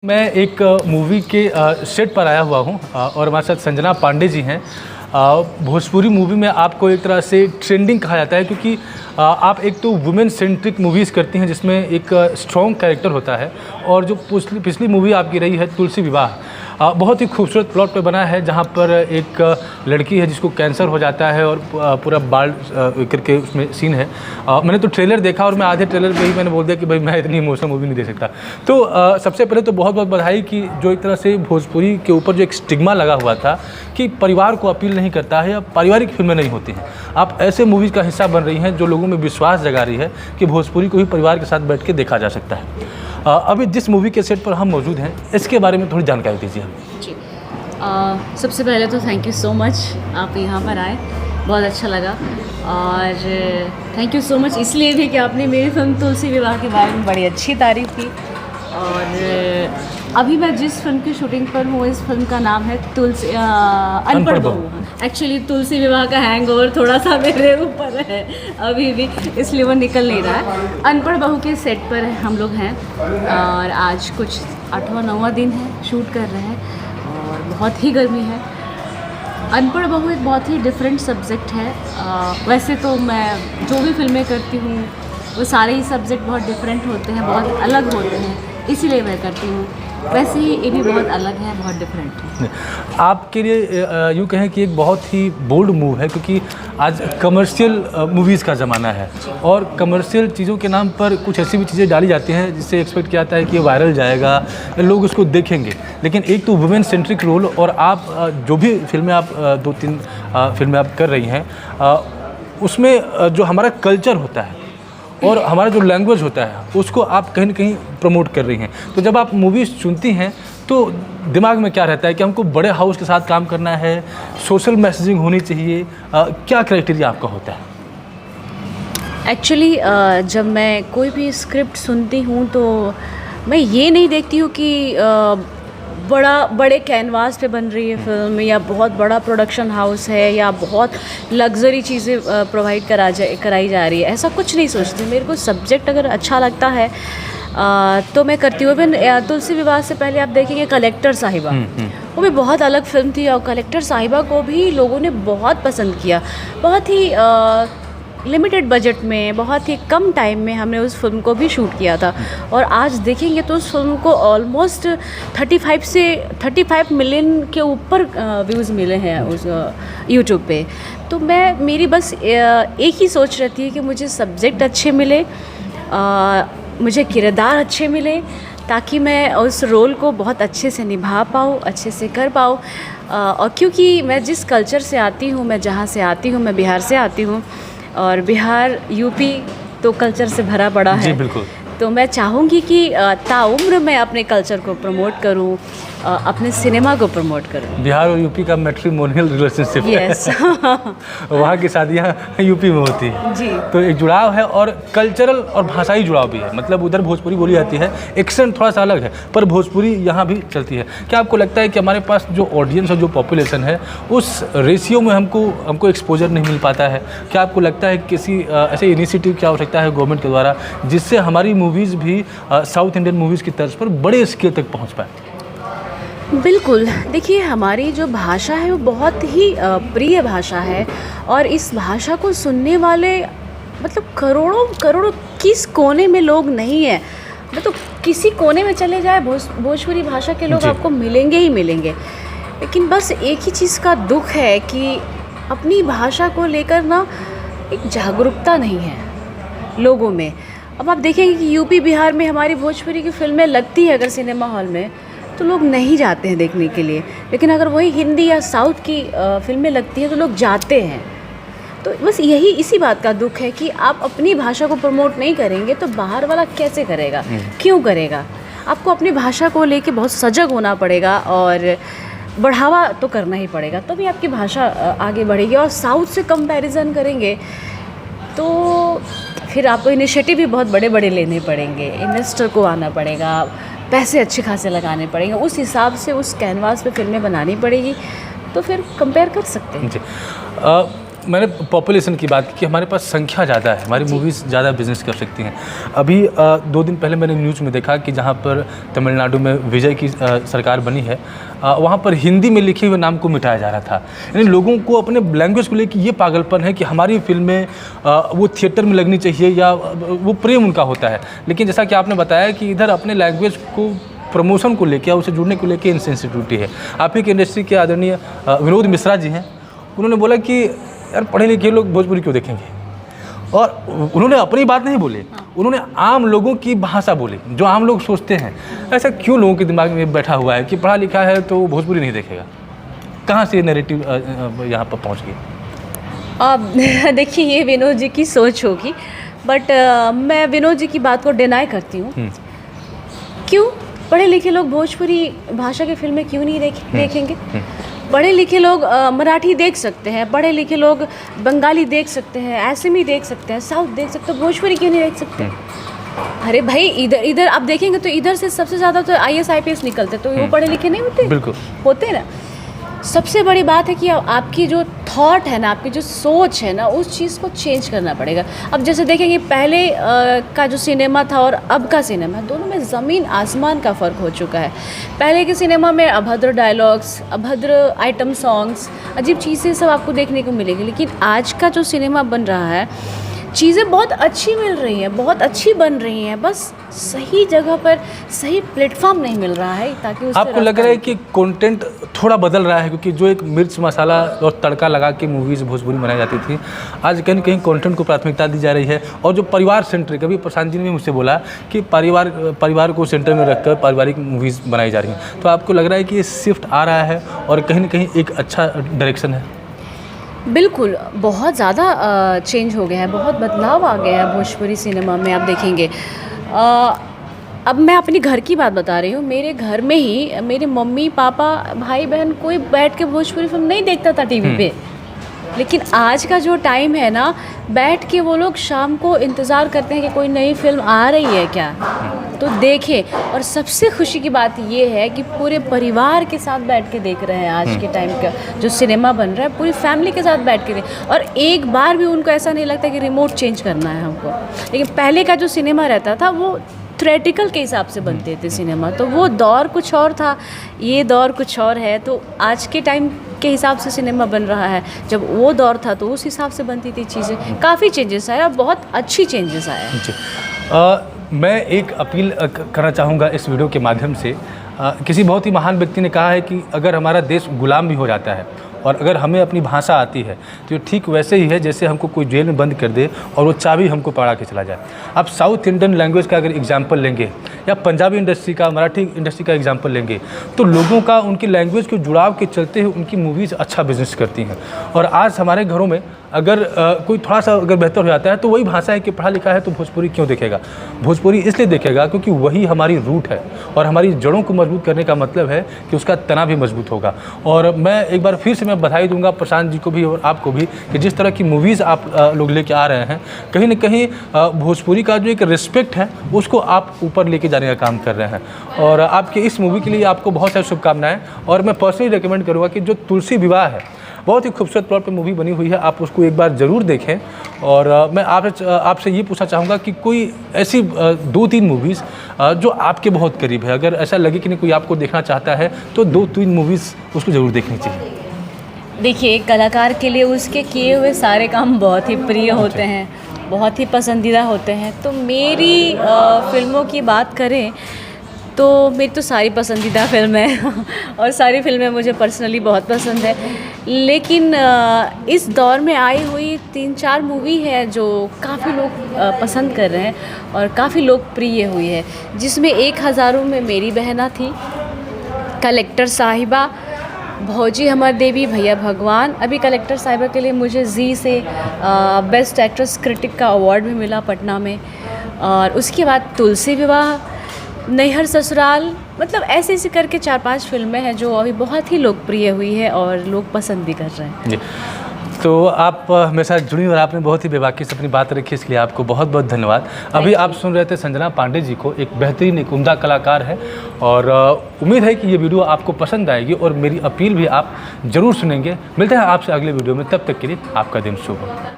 मैं एक मूवी के सेट पर आया हुआ हूँ और हमारे साथ संजना पांडे जी हैं। भोजपुरी मूवी में आपको एक तरह से ट्रेंडिंग कहा जाता है क्योंकि आप एक तो वुमेन सेंट्रिक मूवीज़ करती हैं जिसमें एक स्ट्रॉन्ग कैरेक्टर होता है। और जो पिछली मूवी आपकी रही है तुलसी विवाह, बहुत ही खूबसूरत प्लॉट पे बना है जहाँ पर एक लड़की है जिसको कैंसर हो जाता है और पूरा बाल करके उसमें सीन है। मैंने तो ट्रेलर देखा और मैं आधे ट्रेलर पे ही मैंने बोल दिया कि भाई मैं इतनी इमोशनल मूवी नहीं देख सकता। तो सबसे पहले तो बहुत बहुत बधाई कि जो एक तरह से भोजपुरी के ऊपर जो एक स्टिग्मा लगा हुआ था कि परिवार को अपील नहीं करता है या पारिवारिक फिल्में नहीं होती हैं, आप ऐसे मूवीज़ का हिस्सा बन रही हैं जो लोगों में विश्वास जगा रही है कि भोजपुरी को भी परिवार के साथ बैठ के देखा जा सकता है। अभी जिस मूवी के सेट पर हम मौजूद हैं इसके बारे में थोड़ी जानकारी दीजिए हमें। जी, सबसे पहले तो थैंक यू सो मच, आप यहाँ पर आए, बहुत अच्छा लगा। और थैंक यू सो मच इसलिए भी कि आपने मेरी फिल्म तुलसी विवाह के बारे में बड़ी अच्छी तारीफ़ की। और अभी मैं जिस फिल्म की शूटिंग पर हूँ इस फिल्म का नाम है तुलसी अनपढ़ बहू। एक्चुअली तुलसी विवाह का हैंगओवर थोड़ा सा मेरे ऊपर है अभी भी, इसलिए वो निकल नहीं रहा है। अनपढ़ बहू के सेट पर हम लोग हैं और आज कुछ 8वां-9वां दिन है, शूट कर रहे हैं और बहुत ही गर्मी है। अनपढ़ बहू एक बहुत ही डिफरेंट सब्जेक्ट है। वैसे तो मैं जो भी फिल्में करती हूँ वो सारे ही सब्जेक्ट बहुत डिफरेंट होते हैं, बहुत अलग होते हैं, इसीलिए मैं करती हूँ। वैसे ही ये भी बहुत अलग है, बहुत डिफरेंट है। आपके लिए यूँ कहें कि एक बहुत ही बोल्ड मूव है क्योंकि आज कमर्शियल मूवीज़ का ज़माना है और कमर्शियल चीज़ों के नाम पर कुछ ऐसी भी चीज़ें डाली जाती हैं जिससे एक्सपेक्ट किया जाता है कि ये वायरल जाएगा, लोग उसको देखेंगे। लेकिन एक तो वुमेन सेंट्रिक रोल और आप जो भी फिल्में आप 2-3 फिल्में आप कर रही हैं उसमें जो हमारा कल्चर होता है और हमारा जो लैंग्वेज होता है उसको आप कहीं न कहीं प्रमोट कर रही हैं। तो जब आप मूवीज़ चुनती हैं तो दिमाग में क्या रहता है कि हमको बड़े हाउस के साथ काम करना है, सोशल मैसेजिंग होनी चाहिए, क्या क्राइटेरिया आपका होता है? एक्चुअली जब मैं कोई भी स्क्रिप्ट सुनती हूँ तो मैं ये नहीं देखती हूँ कि बड़े कैनवास पे बन रही है फिल्म या बहुत बड़ा प्रोडक्शन हाउस है या बहुत लग्जरी चीज़ें प्रोवाइड कराई जा रही है, ऐसा कुछ नहीं सोचती। मेरे को सब्जेक्ट अगर अच्छा लगता है तो मैं करती हूँ। तुलसी विवाह से पहले आप देखेंगे कलेक्टर साहिबा, वो भी बहुत अलग फिल्म थी और कलेक्टर साहिबा को भी लोगों ने बहुत पसंद किया। बहुत ही लिमिटेड बजट में, बहुत ही कम टाइम में हमने उस फिल्म को भी शूट किया था और आज देखेंगे तो उस फिल्म को ऑलमोस्ट 35 मिलियन के ऊपर व्यूज़ मिले हैं उस यूट्यूब पे। तो मेरी बस एक ही सोच रहती है कि मुझे सब्जेक्ट अच्छे मिले, मुझे किरदार अच्छे मिले ताकि मैं उस रोल को बहुत अच्छे से निभा पाऊँ, अच्छे से कर पाऊँ। और क्योंकि मैं जिस कल्चर से आती हूँ, मैं जहाँ से आती हूँ, मैं बिहार से आती हूँ और बिहार यूपी तो कल्चर से भरा पड़ा है। जी बिल्कुल। तो मैं चाहूँगी कि ताउम्र मैं अपने कल्चर को प्रमोट करूँ, अपने सिनेमा को प्रमोट करूँ। बिहार और यूपी का मैट्रिमोनियल रिलेशनशिप यस वहाँ की शादियाँ यूपी में होती हैं जी। तो एक जुड़ाव है और कल्चरल और भाषाई जुड़ाव भी है। मतलब उधर भोजपुरी बोली जाती है, एक्सेंट थोड़ा सा अलग है पर भोजपुरी यहाँ भी चलती है। क्या आपको लगता है कि हमारे पास जो ऑडियंस और जो पॉपुलेशन है उस रेशियो में हमको एक्सपोजर नहीं मिल पाता है? क्या आपको लगता है किसी ऐसे इनिशिएटिव की आवश्यकता है गवर्नमेंट के द्वारा जिससे हमारी मूवीज़ भी साउथ इंडियन मूवीज़ की तर्ज पर बड़े स्केल तक पहुँच पाए? बिल्कुल, देखिए हमारी जो भाषा है वो बहुत ही प्रिय भाषा है और इस भाषा को सुनने वाले मतलब करोड़ों किस कोने में लोग नहीं हैं। मतलब किसी कोने में चले जाए भोजपुरी भाषा के लोग आपको मिलेंगे ही मिलेंगे। लेकिन बस एक ही चीज़ का दुख है कि अपनी भाषा को लेकर ना एक जागरूकता नहीं है लोगों में। अब आप देखेंगे कि यूपी बिहार में हमारी भोजपुरी की फिल्में लगती है अगर सिनेमा हॉल में तो लोग नहीं जाते हैं देखने के लिए, लेकिन अगर वही हिंदी या साउथ की फिल्में लगती हैं तो लोग जाते हैं। तो बस इसी बात का दुख है कि आप अपनी भाषा को प्रमोट नहीं करेंगे तो बाहर वाला कैसे करेगा, क्यों करेगा? आपको अपनी भाषा को लेके बहुत सजग होना पड़ेगा और बढ़ावा तो करना ही पड़ेगा, तभी आपकी भाषा आगे बढ़ेगी। और साउथ से कंपैरिजन करेंगे तो फिर आपको इनिशिएटिव भी बहुत बड़े बड़े लेने पड़ेंगे, इन्वेस्टर को आना पड़ेगा, पैसे अच्छे खासे लगाने पड़ेंगे, उस हिसाब से उस कैनवास पे फिल्में बनानी पड़ेगी, तो फिर कंपेयर कर सकते हैं। जी मैंने पॉपुलेशन की बात की कि हमारे पास संख्या ज़्यादा है, हमारी मूवीज़ ज़्यादा बिजनेस कर सकती हैं। अभी 2 दिन पहले मैंने न्यूज़ में देखा कि जहाँ पर तमिलनाडु में विजय की सरकार बनी है, वहाँ पर हिंदी में लिखे हुए नाम को मिटाया जा रहा था। यानी लोगों को अपने लैंग्वेज को लेकर ये पागलपन है कि हमारी फिल्में वो थिएटर में लगनी चाहिए या वो प्रेम उनका होता है। लेकिन जैसा कि आपने बताया कि इधर अपने लैंग्वेज को प्रमोशन को लेकर या उसे जुड़ने को लेकर इनसेंसिटिविटी है। आप ही के इंडस्ट्री के आदरणीय विनोद मिश्रा जी हैं, उन्होंने बोला कि यार पढ़े लिखे लोग भोजपुरी क्यों देखेंगे, और उन्होंने अपनी बात नहीं बोली, उन्होंने आम लोगों की भाषा बोली, जो आम लोग सोचते हैं। ऐसा क्यों लोगों के दिमाग में बैठा हुआ है कि पढ़ा लिखा है तो भोजपुरी नहीं देखेगा? कहाँ से नैरेटिव यहाँ पर पहुँच गई? अब देखिए, ये विनोद जी की सोच होगी, बट मैं विनोद जी की बात को डिनाई करती हूँ। क्यों पढ़े लिखे लोग भोजपुरी भाषा की फिल्में क्यों नहीं देखेंगे? पढ़े लिखे लोग मराठी देख सकते हैं, पढ़े लिखे लोग बंगाली देख सकते हैं, असमी देख सकते हैं, साउथ देख सकते हैं, भोजपुरी क्यों नहीं देख सकते? अरे भाई, इधर आप देखेंगे तो इधर से सबसे ज़्यादा तो IAS IPS निकलते, तो वो पढ़े लिखे नहीं होते? बिल्कुल होते ना। सबसे बड़ी बात है कि आपकी जो थॉट है ना, आपकी जो सोच है ना, उस चीज़ को चेंज करना पड़ेगा। अब जैसे देखेंगे पहले का जो सिनेमा था और अब का सिनेमा, दोनों में ज़मीन आसमान का फ़र्क हो चुका है। पहले के सिनेमा में अभद्र डायलॉग्स, अभद्र आइटम सॉन्ग्स, अजीब चीज़ें सब आपको देखने को मिलेगी। लेकिन आज का जो सिनेमा बन रहा है, चीज़ें बहुत अच्छी मिल रही हैं, बहुत अच्छी बन रही हैं, बस सही जगह पर सही प्लेटफॉर्म नहीं मिल रहा है ताकि उससे आपको लग रहा है कि कंटेंट थोड़ा बदल रहा है? क्योंकि जो एक मिर्च मसाला और तड़का लगा के मूवीज़ भोजपुरी बनाई जाती थी, आज कहीं न कहीं कंटेंट को प्राथमिकता दी जा रही है। और जो परिवार सेंट्रिक, अभी प्रशांत जी ने मुझसे बोला कि परिवार को सेंटर में रखकर पारिवारिक मूवीज़ बनाई जा रही हैं, तो आपको लग रहा है कि ये शिफ्ट आ रहा है और कहीं न कहीं एक अच्छा डायरेक्शन है? बिल्कुल, बहुत ज़्यादा चेंज हो गया है, बहुत बदलाव आ गया है भोजपुरी सिनेमा में। आप देखेंगे, अब मैं अपने घर की बात बता रही हूँ। मेरे घर में ही मेरे मम्मी पापा भाई बहन कोई बैठ के भोजपुरी फिल्म नहीं देखता था टीवी पे। लेकिन आज का जो टाइम है ना, बैठ के वो लोग शाम को इंतज़ार करते हैं कि कोई नई फिल्म आ रही है क्या, तो देखें। और सबसे खुशी की बात ये है कि पूरे परिवार के साथ बैठ के देख रहे हैं। आज के टाइम का जो सिनेमा बन रहा है, पूरी फैमिली के साथ बैठ के देख, और एक बार भी उनको ऐसा नहीं लगता कि रिमोट चेंज करना है हमको। लेकिन पहले का जो सिनेमा रहता था वो थ्रेटिकल के हिसाब से बनते थे सिनेमा, तो वो दौर कुछ और था, ये दौर कुछ और है। तो आज के टाइम के हिसाब से सिनेमा बन रहा है, जब वो दौर था तो उस हिसाब से बनती थी चीज़ें। काफ़ी चेंजेस आया, बहुत अच्छी चेंजेस आया। मैं एक अपील करना चाहूँगा इस वीडियो के माध्यम से। किसी बहुत ही महान व्यक्ति ने कहा है कि अगर हमारा देश गुलाम भी हो जाता है और अगर हमें अपनी भाषा आती है तो ये ठीक वैसे ही है जैसे हमको कोई जेल में बंद कर दे और वो चाबी हमको पकड़ा के चला जाए। आप साउथ इंडियन लैंग्वेज का अगर एग्जाम्पल लेंगे या पंजाबी इंडस्ट्री का, मराठी इंडस्ट्री का एग्जाम्पल लेंगे, तो लोगों का उनकी लैंग्वेज के जुड़ाव के चलते हुए उनकी मूवीज़ अच्छा बिजनेस करती हैं। और आज हमारे घरों में अगर कोई थोड़ा सा अगर बेहतर हो जाता है तो वही भाषा है कि पढ़ा लिखा है तो भोजपुरी क्यों देखेगा? भोजपुरी इसलिए देखेगा क्योंकि वही हमारी रूट है और हमारी जड़ों को मजबूत करने का मतलब है कि उसका तना भी मजबूत होगा। और मैं एक बार फिर से मैं बधाई दूंगा प्रशांत जी को भी और आपको भी कि जिस तरह की मूवीज़ आप लोग लेके आ रहे हैं, कहीं ना कहीं भोजपुरी का जो एक रिस्पेक्ट है उसको आप ऊपर लेके जाने का काम कर रहे हैं। और आपकी इस मूवी के लिए आपको बहुत सारी शुभकामनाएँ। और मैं पर्सनली रिकमेंड करूँगा कि जो तुलसी विवाह है, बहुत ही खूबसूरत तौर पे मूवी बनी हुई है, आप उसको एक बार ज़रूर देखें। और मैं आपसे ये पूछना चाहूँगा कि कोई ऐसी 2-3 मूवीज़ जो आपके बहुत करीब है, अगर ऐसा लगे कि नहीं कोई आपको देखना चाहता है तो 2-3 मूवीज़ उसको ज़रूर देखनी चाहिए। देखिए, एक कलाकार के लिए उसके किए हुए सारे काम बहुत ही प्रिय होते हैं, बहुत ही पसंदीदा होते हैं। तो मेरी फिल्मों की बात करें तो मेरी तो सारी पसंदीदा फिल्म है और सारी फिल्में मुझे पर्सनली बहुत पसंद है। लेकिन इस दौर में आई हुई 3-4 मूवी है जो काफ़ी लोग पसंद कर रहे हैं और काफ़ी लोकप्रिय हुई है, जिसमें एक हज़ारों में मेरी बहना थी, कलेक्टर साहिबा, भौजी हमर देवी, भैया भगवान। अभी कलेक्टर साहिबा के लिए मुझे जी से बेस्ट एक्ट्रेस क्रिटिक का अवार्ड भी मिला पटना में। और उसके बाद तुलसी विवाह, नैहर ससुराल, मतलब ऐसे ऐसे करके 4-5 फिल्में हैं जो अभी बहुत ही लोकप्रिय हुई है और लोग पसंद भी कर रहे हैं। जी, तो आप मेरे साथ जुड़ी और आपने बहुत ही बेबाकी से अपनी बात रखी, इसलिए आपको बहुत बहुत धन्यवाद। अभी आप सुन रहे थे संजना पांडे जी को, एक बेहतरीन, एक उम्दा कलाकार है, और उम्मीद है कि ये वीडियो आपको पसंद आएगी और मेरी अपील भी आप ज़रूर सुनेंगे। मिलते हैं आपसे अगले वीडियो में, तब तक के लिए आपका दिन शुभ हो।